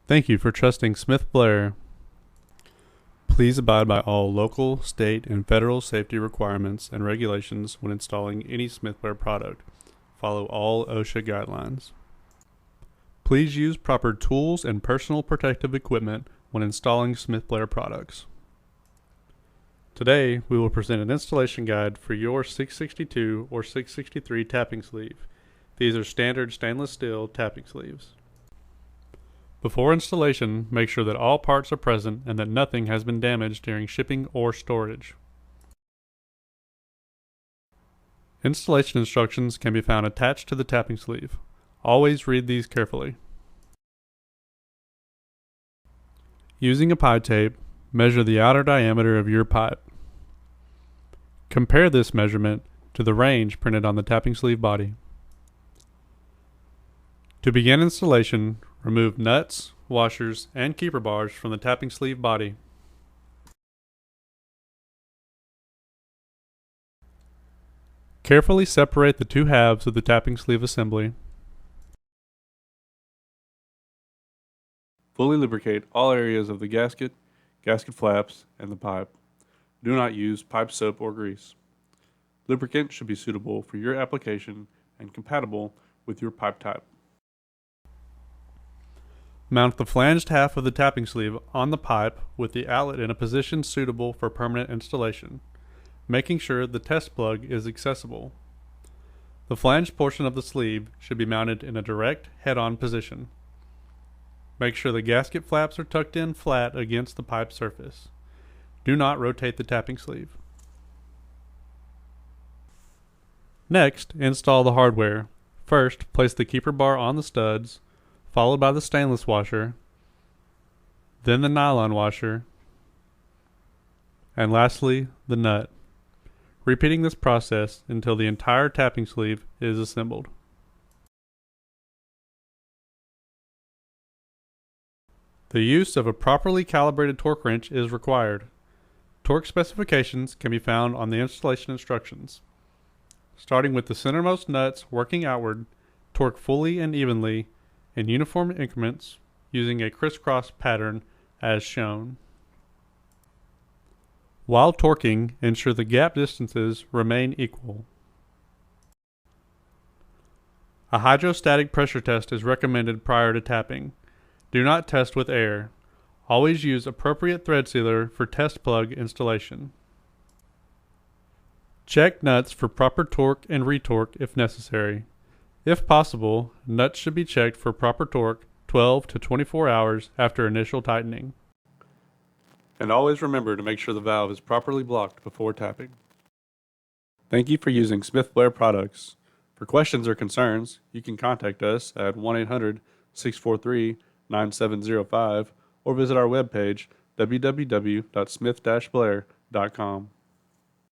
Thank you for trusting Smith-Blair. Please abide by all local, state, and federal safety requirements and regulations when installing any Smith-Blair product. Follow all OSHA guidelines. Please use proper tools and personal protective equipment when installing Smith-Blair products. Today, we will present an installation guide for your 662 or 663 tapping sleeve. These are standard stainless steel tapping sleeves. Before installation, make sure that all parts are present and that nothing has been damaged during shipping or storage. Installation instructions can be found attached to the tapping sleeve. Always read these carefully. Using a pie tape, measure the outer diameter of your pipe. Compare this measurement to the range printed on the tapping sleeve body. To begin installation, remove nuts, washers, and keeper bars from the tapping sleeve body. Carefully separate the two halves of the tapping sleeve assembly. Fully lubricate all areas of the gasket flaps, and the pipe. Do not use pipe soap or grease. Lubricant should be suitable for your application and compatible with your pipe type. Mount the flanged half of the tapping sleeve on the pipe with the outlet in a position suitable for permanent installation, making sure the test plug is accessible. The flanged portion of the sleeve should be mounted in a direct head-on position. Make sure the gasket flaps are tucked in flat against the pipe surface. Do not rotate the tapping sleeve. Next, install the hardware. First, place the keeper bar on the studs, followed by the stainless washer, then the nylon washer, and lastly, the nut. Repeating this process until the entire tapping sleeve is assembled. The use of a properly calibrated torque wrench is required. Torque specifications can be found on the installation instructions. Starting with the centermost nuts working outward, torque fully and evenly in uniform increments using a crisscross pattern as shown. While torquing, ensure the gap distances remain equal. A hydrostatic pressure test is recommended prior to tapping. Do not test with air. Always use appropriate thread sealer for test plug installation. Check nuts for proper torque and retorque if necessary. If possible, nuts should be checked for proper torque 12 to 24 hours after initial tightening. And always remember to make sure the valve is properly blocked before tapping. Thank you for using Smith-Blair products. For questions or concerns, you can contact us at 1-800-643-9705 or visit our webpage www.smith-blair.com.